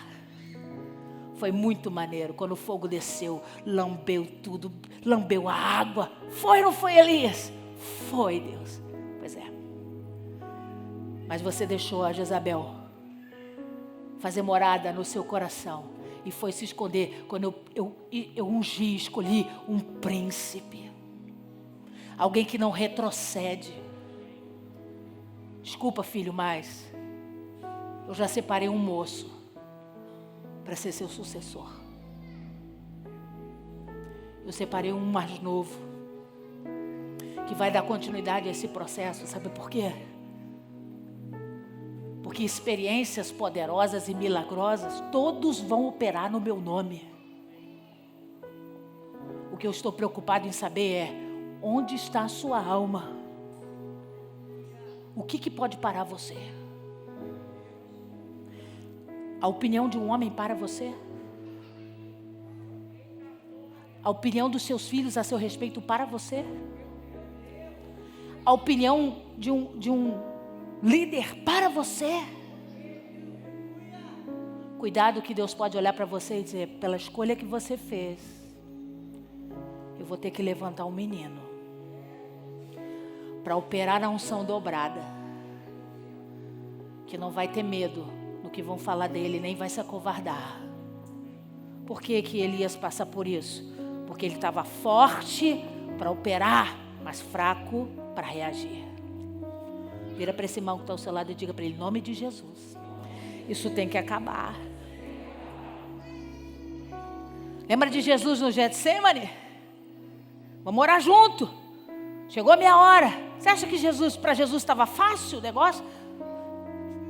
S1: Foi muito maneiro. Quando o fogo desceu, lambeu tudo, lambeu a água. Foi ou não foi, Elias? Foi, Deus. Pois é. Mas você deixou a Jezabel fazer morada no seu coração. E foi se esconder. Quando eu ungi, escolhi um príncipe. Alguém que não retrocede. Desculpa, filho, mas eu já separei um moço para ser seu sucessor. Eu separei um mais novo que vai dar continuidade a esse processo. Sabe por quê? Porque experiências poderosas e milagrosas todos vão operar no meu nome. O que eu estou preocupado em saber é onde está a sua alma. O que pode parar você? A opinião de um homem para você? A opinião dos seus filhos a seu respeito para você? A opinião de um líder para você? Cuidado que Deus pode olhar para você e dizer, pela escolha que você fez, eu vou ter que levantar um menino para operar na unção dobrada, que não vai ter medo do que vão falar dele, nem vai se acovardar. Por que Elias passa por isso? Porque ele estava forte para operar, mas fraco para reagir. Vira para esse irmão que está ao seu lado e diga para ele, em nome de Jesus, isso tem que acabar. Lembra de Jesus no Getsemane? Vamos orar junto. Chegou a minha hora. Você acha que para Jesus estava fácil o negócio?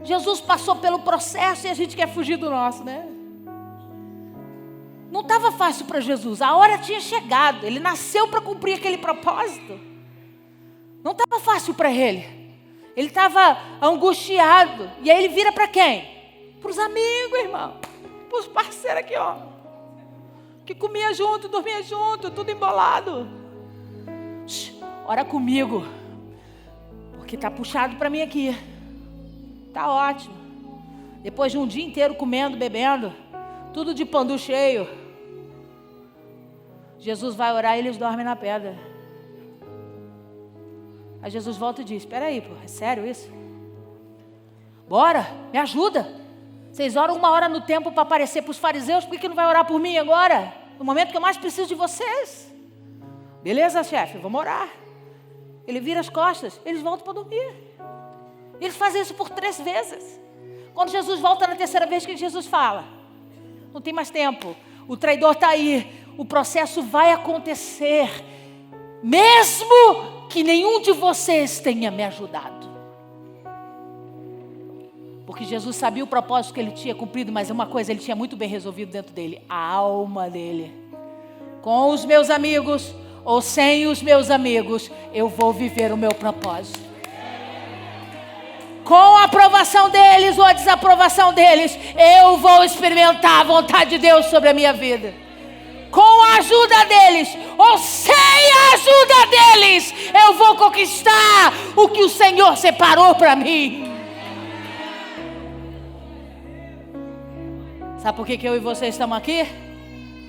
S1: Jesus passou pelo processo e a gente quer fugir do nosso, né? Não estava fácil para Jesus. A hora tinha chegado. Ele nasceu para cumprir aquele propósito. Não estava fácil para ele. Ele estava angustiado. E aí ele vira para quem? Para os amigos, irmão. Para os parceiros aqui, ó. Que comia junto, dormia junto, tudo embolado. Ora comigo. Porque está puxado para mim aqui. Está ótimo. Depois de um dia inteiro comendo, bebendo, tudo de pandu cheio, Jesus vai orar e eles dormem na pedra. Aí Jesus volta e diz, espera aí, pô, é sério isso? Bora, me ajuda. Vocês oram 1 hora no templo para aparecer para os fariseus, por que não vai orar por mim agora? No momento que eu mais preciso de vocês. Beleza, chefe, vamos orar. Ele vira as costas, eles voltam para dormir. Eles fazem isso por 3 vezes. Quando Jesus volta na 3ª vez, o que Jesus fala? Não tem mais tempo. O traidor está aí. O processo vai acontecer. Mesmo que nenhum de vocês tenha me ajudado. Porque Jesus sabia o propósito que ele tinha cumprido, mas uma coisa ele tinha muito bem resolvido dentro dele. A alma dele. Com os meus amigos ou sem os meus amigos, eu vou viver o meu propósito. Com a aprovação deles ou a desaprovação deles, eu vou experimentar a vontade de Deus sobre a minha vida. Com a ajuda deles ou sem a ajuda deles, eu vou conquistar o que o Senhor separou para mim. Sabe por que eu e você estamos aqui?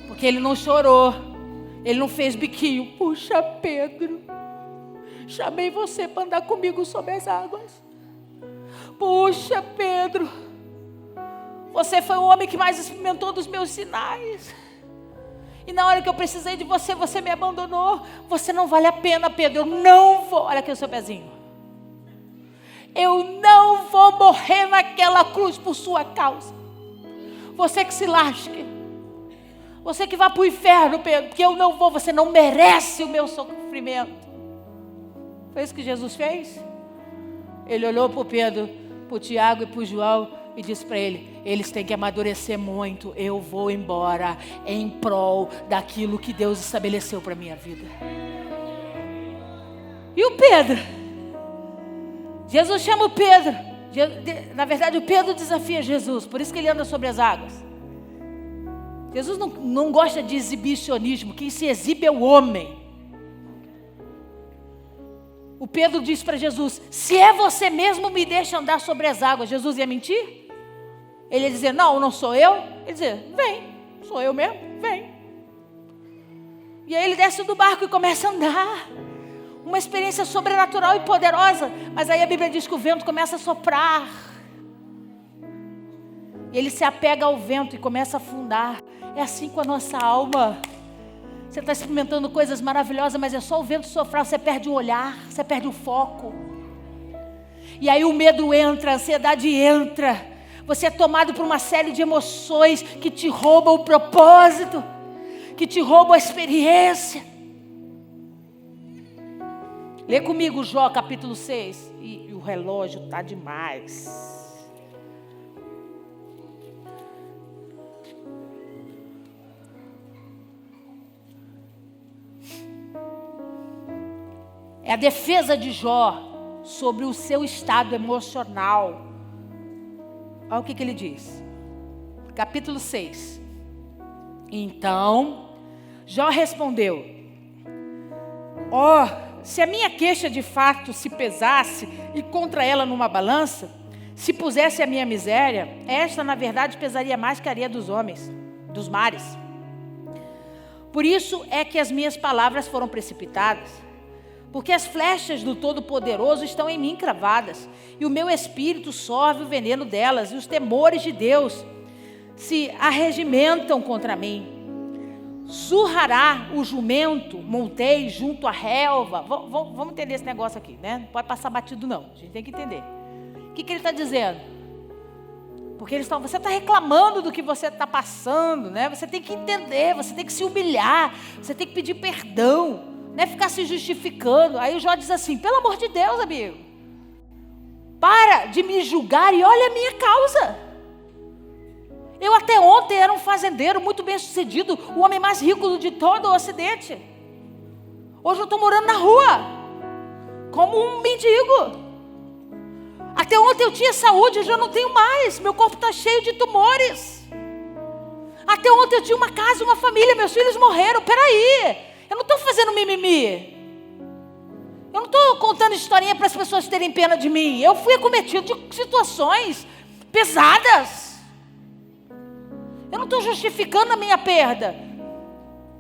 S1: Porque ele não chorou. Ele não fez biquinho. Puxa, Pedro, chamei você para andar comigo sobre as águas. Puxa, Pedro, você foi o homem que mais experimentou dos meus sinais. E na hora que eu precisei de você, você me abandonou. Você não vale a pena, Pedro. Eu não vou. Olha aqui o seu pezinho. Eu não vou morrer naquela cruz por sua causa. Você que se lasque. Você que vá para o inferno, Pedro, porque eu não vou. Você não merece o meu sofrimento. Foi isso que Jesus fez? Ele olhou para o Pedro, para o Tiago e para o João e disse para ele, eles têm que amadurecer muito. Eu vou embora em prol daquilo que Deus estabeleceu para a minha vida. E o Pedro? Jesus chama o Pedro. Na verdade, o Pedro desafia Jesus. Por isso que ele anda sobre as águas. Jesus não gosta de exibicionismo. Quem se exibe é o homem. O Pedro diz para Jesus: se é você mesmo, me deixa andar sobre as águas. Jesus ia mentir? Ele ia dizer: não sou eu. Ele ia dizer: vem, sou eu mesmo, vem. E aí ele desce do barco e começa a andar. Uma experiência sobrenatural e poderosa. Mas aí a Bíblia diz que o vento começa a soprar. E ele se apega ao vento e começa a afundar. É assim com a nossa alma. Você está experimentando coisas maravilhosas, mas é só o vento soprar. Você perde o olhar, você perde o foco. E aí o medo entra, a ansiedade entra. Você é tomado por uma série de emoções que te roubam o propósito, que te roubam a experiência. Lê comigo Jó capítulo 6. E o relógio está demais. É a defesa de Jó sobre o seu estado emocional. Olha o que ele diz. Capítulo 6. Então, Jó respondeu: se a minha queixa de fato se pesasse e contra ela numa balança, se pusesse a minha miséria, esta na verdade pesaria mais que a areia dos homens, dos mares. Por isso é que as minhas palavras foram precipitadas, porque as flechas do Todo-Poderoso estão em mim cravadas, e o meu espírito sorve o veneno delas, e os temores de Deus se arregimentam contra mim. Zurrará o jumento, montei junto à relva. Vamos entender esse negócio aqui, né? Não pode passar batido não, a gente tem que entender. O que ele está dizendo? Porque você está reclamando do que você está passando, né? Você tem que entender, você tem que se humilhar, você tem que pedir perdão, não é ficar se justificando. Aí o Jó diz assim: pelo amor de Deus, amigo, para de me julgar e olha a minha causa. Eu até ontem era um fazendeiro muito bem sucedido, o homem mais rico de todo o Ocidente. Hoje eu estou morando na rua, como um mendigo. Até ontem eu tinha saúde, hoje eu não tenho mais. Meu corpo está cheio de tumores. Até ontem eu tinha uma casa, uma família, meus filhos morreram. Peraí, eu não estou fazendo mimimi. Eu não estou contando historinha para as pessoas terem pena de mim. Eu fui acometido de situações pesadas. Eu não estou justificando a minha perda.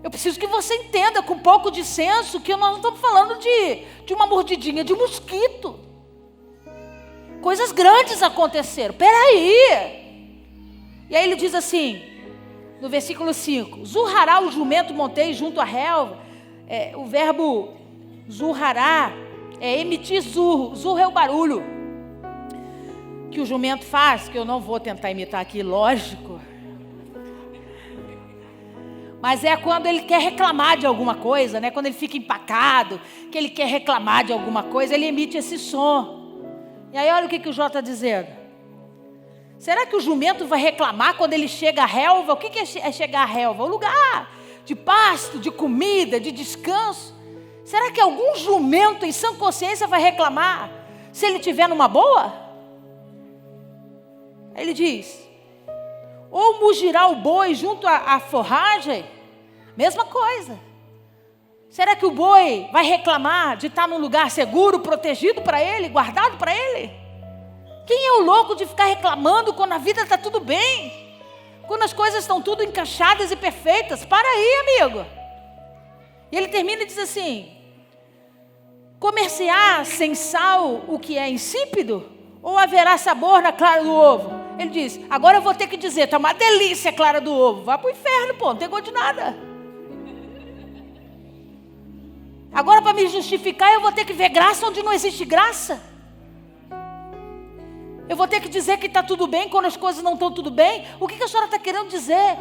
S1: Eu preciso que você entenda com um pouco de senso que nós não estamos falando de uma mordidinha de mosquito. Coisas grandes aconteceram. Peraí. E aí ele diz assim, no versículo 5: zurrará o jumento, montei junto à relva. O verbo zurrará é emitir zurro. Zurro é o barulho que o jumento faz, que eu não vou tentar imitar aqui, lógico. Mas é quando ele quer reclamar de alguma coisa, né? Quando ele fica empacado, que ele quer reclamar de alguma coisa, ele emite esse som. E aí olha o que o Jó está dizendo. Será que o jumento vai reclamar quando ele chega à relva? O que é chegar à relva? O lugar de pasto, de comida, de descanso. Será que algum jumento em sã consciência vai reclamar se ele estiver numa boa? Aí ele diz: ou mugirá o boi junto à forragem? Mesma coisa. Será que o boi vai reclamar de estar num lugar seguro, protegido para ele, guardado para ele? Quem é o louco de ficar reclamando quando a vida está tudo bem? Quando as coisas estão tudo encaixadas e perfeitas? Para aí, amigo. E ele termina e diz assim: comer-se-á sem sal o que é insípido? Ou haverá sabor na clara do ovo? Ele diz: agora eu vou ter que dizer, tá uma delícia a clara do ovo. Vá para o inferno, pô, não tem gosto de nada. Agora para me justificar eu vou ter que ver graça onde não existe graça. Eu vou ter que dizer que está tudo bem quando as coisas não estão tudo bem. O que a senhora está querendo dizer?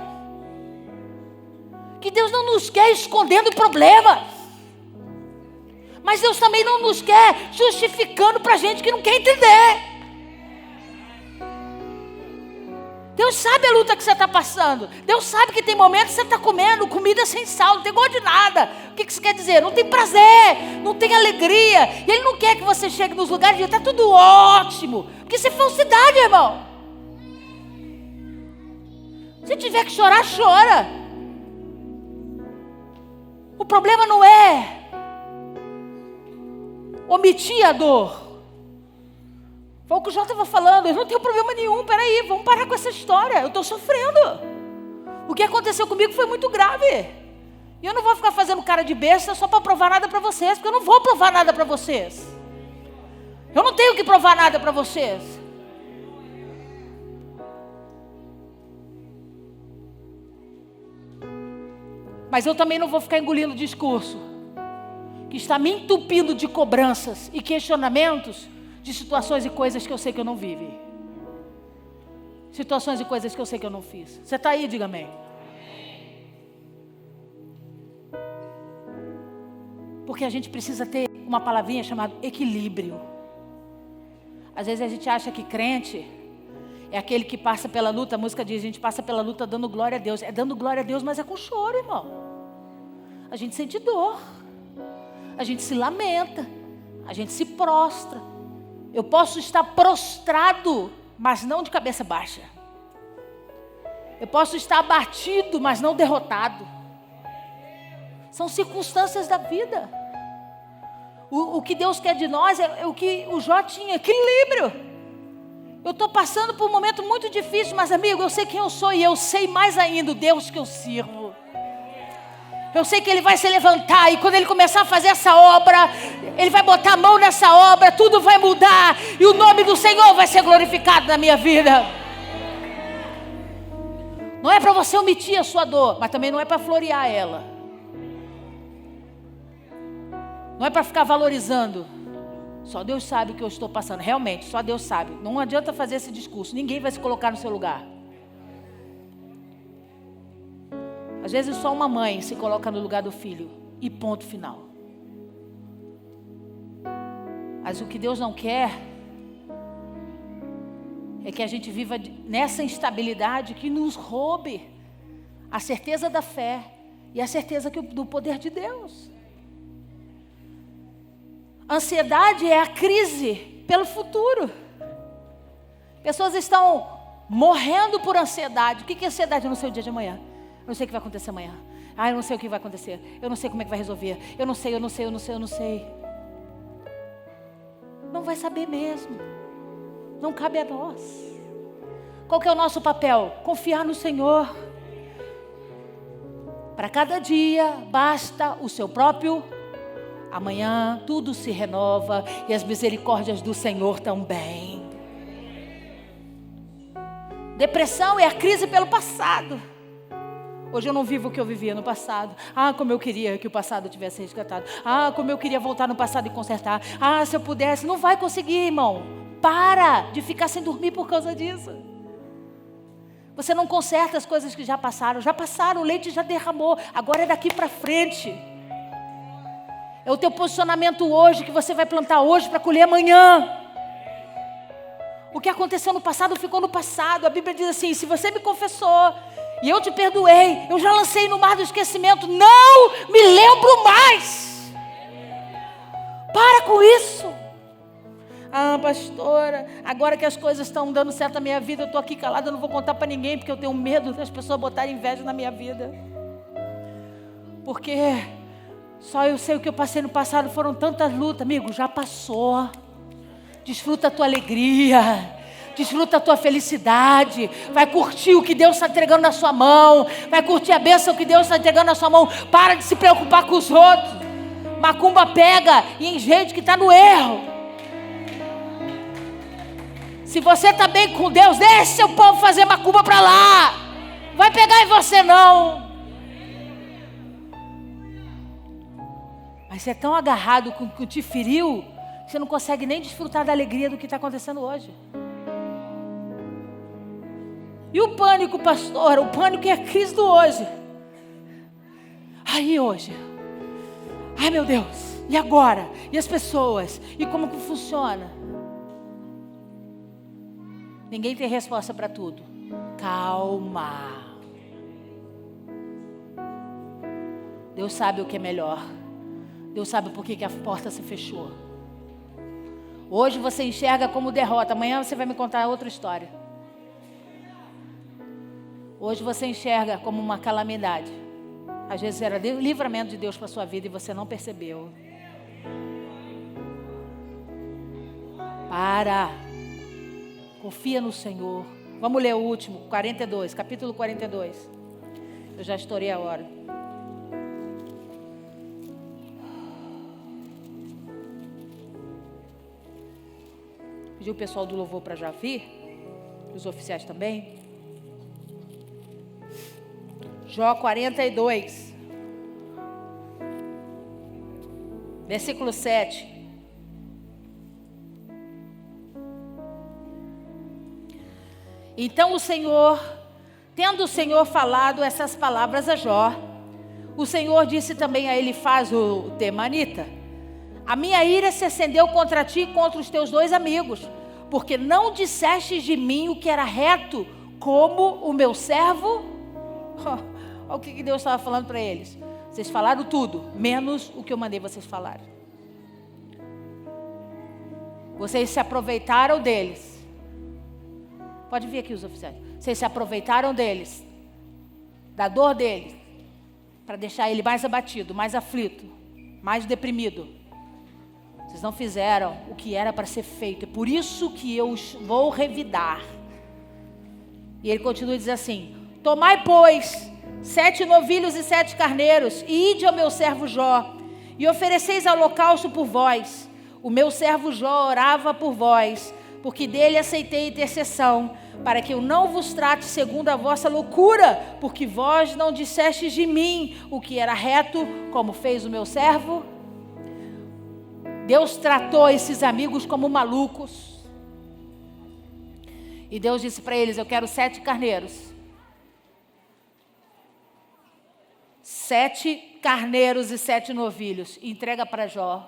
S1: Que Deus não nos quer escondendo problemas. Mas Deus também não nos quer justificando para gente que não quer entender. Deus sabe a luta que você está passando. Deus sabe que tem momentos que você está comendo comida sem sal, não tem gosto de nada. O que isso quer dizer? Não tem prazer, não tem alegria. E Ele não quer que você chegue nos lugares e está tudo ótimo. Porque isso é falsidade, irmão. Se tiver que chorar, chora. O problema não é omitir a dor. Foi o que o Jó estava falando. Eu não tenho problema nenhum. Peraí, vamos parar com essa história. Eu estou sofrendo. O que aconteceu comigo foi muito grave. E eu não vou ficar fazendo cara de besta só para provar nada para vocês. Porque eu não vou provar nada para vocês. Eu não tenho que provar nada para vocês. Mas eu também não vou ficar engolindo o discurso que está me entupindo de cobranças e questionamentos de situações e coisas que eu sei que eu não vivi. Situações e coisas que eu sei que eu não fiz. Você está aí, diga amém. Porque a gente precisa ter uma palavrinha chamada equilíbrio. Às vezes a gente acha que crente é aquele que passa pela luta. A música diz, a gente passa pela luta dando glória a Deus. É dando glória a Deus, mas é com choro, irmão. A gente sente dor. A gente se lamenta. A gente se prostra. Eu posso estar prostrado, mas não de cabeça baixa. Eu posso estar abatido, mas não derrotado. São circunstâncias da vida. O que Deus quer de nós é o que o Jó tinha, equilíbrio. Eu estou passando por um momento muito difícil, mas amigo, eu sei quem eu sou e eu sei mais ainda o Deus que eu sirvo. Eu sei que Ele vai se levantar e quando Ele começar a fazer essa obra, Ele vai botar a mão nessa obra, tudo vai mudar e o nome do Senhor vai ser glorificado na minha vida. Não é para você omitir a sua dor, mas também não é para florear ela. Não é para ficar valorizando. Só Deus sabe o que eu estou passando. Realmente, só Deus sabe. Não adianta fazer esse discurso. Ninguém vai se colocar no seu lugar. Às vezes só uma mãe se coloca no lugar do filho. E ponto final. Mas o que Deus não quer é que a gente viva nessa instabilidade que nos roube a certeza da fé e a certeza do poder de Deus. Ansiedade é a crise pelo futuro. Pessoas estão morrendo por ansiedade. O que é ansiedade? Eu não sei o dia de amanhã. Eu não sei o que vai acontecer amanhã. Eu não sei o que vai acontecer. Eu não sei como é que vai resolver. Eu não sei. Não vai saber mesmo. Não cabe a nós. Qual que é o nosso papel? Confiar no Senhor. Para cada dia basta o seu próprio amanhã. Tudo se renova e as misericórdias do Senhor também. Depressão é a crise pelo passado. Hoje eu não vivo o que eu vivia no passado. Como eu queria que o passado tivesse resgatado. Como eu queria voltar no passado e consertar. Se eu pudesse. Não vai conseguir, irmão. Para de ficar sem dormir por causa disso. Você não conserta as coisas que já passaram. Já passaram, o leite já derramou. Agora é daqui para frente. É o teu posicionamento hoje, que você vai plantar hoje para colher amanhã. O que aconteceu no passado ficou no passado. A Bíblia diz assim, se você me confessou e eu te perdoei, eu já lancei no mar do esquecimento, não me lembro mais. Para com isso. Pastora, agora que as coisas estão dando certo na minha vida, eu estou aqui calada, eu não vou contar para ninguém, porque eu tenho medo das pessoas botarem inveja na minha vida. Porque só eu sei o que eu passei no passado, foram tantas lutas. Amigo, já passou. Desfruta a tua alegria. Desfruta a tua felicidade. Vai curtir o que Deus está entregando na sua mão. Vai curtir a bênção que Deus está entregando na sua mão. Para de se preocupar com os outros. Macumba pega em gente que está no erro. Se você está bem com Deus, deixe seu povo fazer macumba para lá. Vai pegar em você não. Mas você é tão agarrado com o que te feriu, que você não consegue nem desfrutar da alegria do que está acontecendo hoje. E o pânico, pastor? O pânico é a crise do hoje. Aí hoje. Ai meu Deus, e agora? E as pessoas? E como que funciona? Ninguém tem resposta para tudo. calma. Deus sabe o que é melhor. Deus sabe por que a porta se fechou. Hoje você enxerga como derrota. Amanhã você vai me contar outra história. Hoje você enxerga como uma calamidade. Às vezes era livramento de Deus para a sua vida e você não percebeu. Para. Confia no Senhor. Vamos ler o último, 42, capítulo 42. Eu já estourei a hora. Pedi o pessoal do louvor para já vir, os oficiais também. Jó 42, versículo 7. Então tendo o Senhor falado essas palavras a Jó, o Senhor disse também a Elifaz, o temanita: a minha ira se acendeu contra ti e contra os teus 2 amigos, porque não dissestes de mim o que era reto, como o meu servo. Olha o que Deus estava falando para eles. Vocês falaram tudo, menos o que eu mandei vocês falarem. Vocês se aproveitaram deles. Pode vir aqui os oficiais. Vocês se aproveitaram deles, da dor deles, para deixar ele mais abatido, mais aflito, mais deprimido. Vocês não fizeram o que era para ser feito. É por isso que eu vou revidar. E ele continua e diz assim: tomai, pois, 7 novilhos e 7 carneiros, e ide ao meu servo Jó, e ofereceis holocausto por vós. O meu servo Jó orava por vós, porque dele aceitei intercessão, para que eu não vos trate segundo a vossa loucura, porque vós não dissestes de mim o que era reto, como fez o meu servo. Deus tratou esses amigos como malucos. E Deus disse para eles: eu quero 7 carneiros. 7 carneiros e 7 novilhos. E entrega para Jó.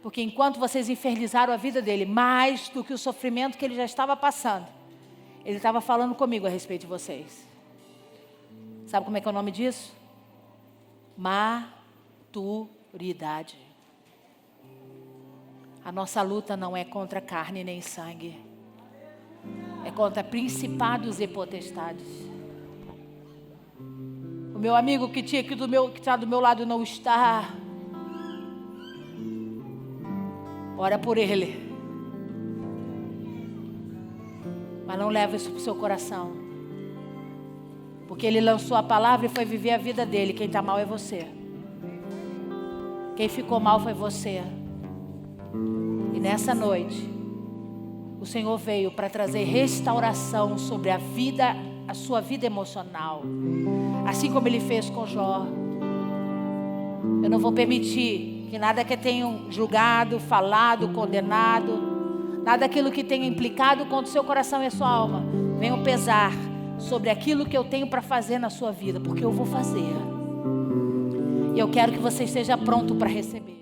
S1: Porque enquanto vocês infernizaram a vida dele, mais do que o sofrimento que ele já estava passando, ele estava falando comigo a respeito de vocês. Sabe como é que é o nome disso? Maturidade. A nossa luta não é contra carne nem sangue. É contra principados e potestades. O meu amigo que está do meu lado não está. Ora por ele. Mas não leva isso para o seu coração. Porque ele lançou a palavra e foi viver a vida dele. Quem está mal é você. Quem ficou mal foi você. E nessa noite, o Senhor veio para trazer restauração sobre a sua vida emocional. Assim como ele fez com Jó. Eu não vou permitir que nada que tenham julgado, falado, condenado, nada daquilo que tenha implicado contra o seu coração e a sua alma, venham pesar sobre aquilo que eu tenho para fazer na sua vida, porque eu vou fazer. E eu quero que você esteja pronto para receber.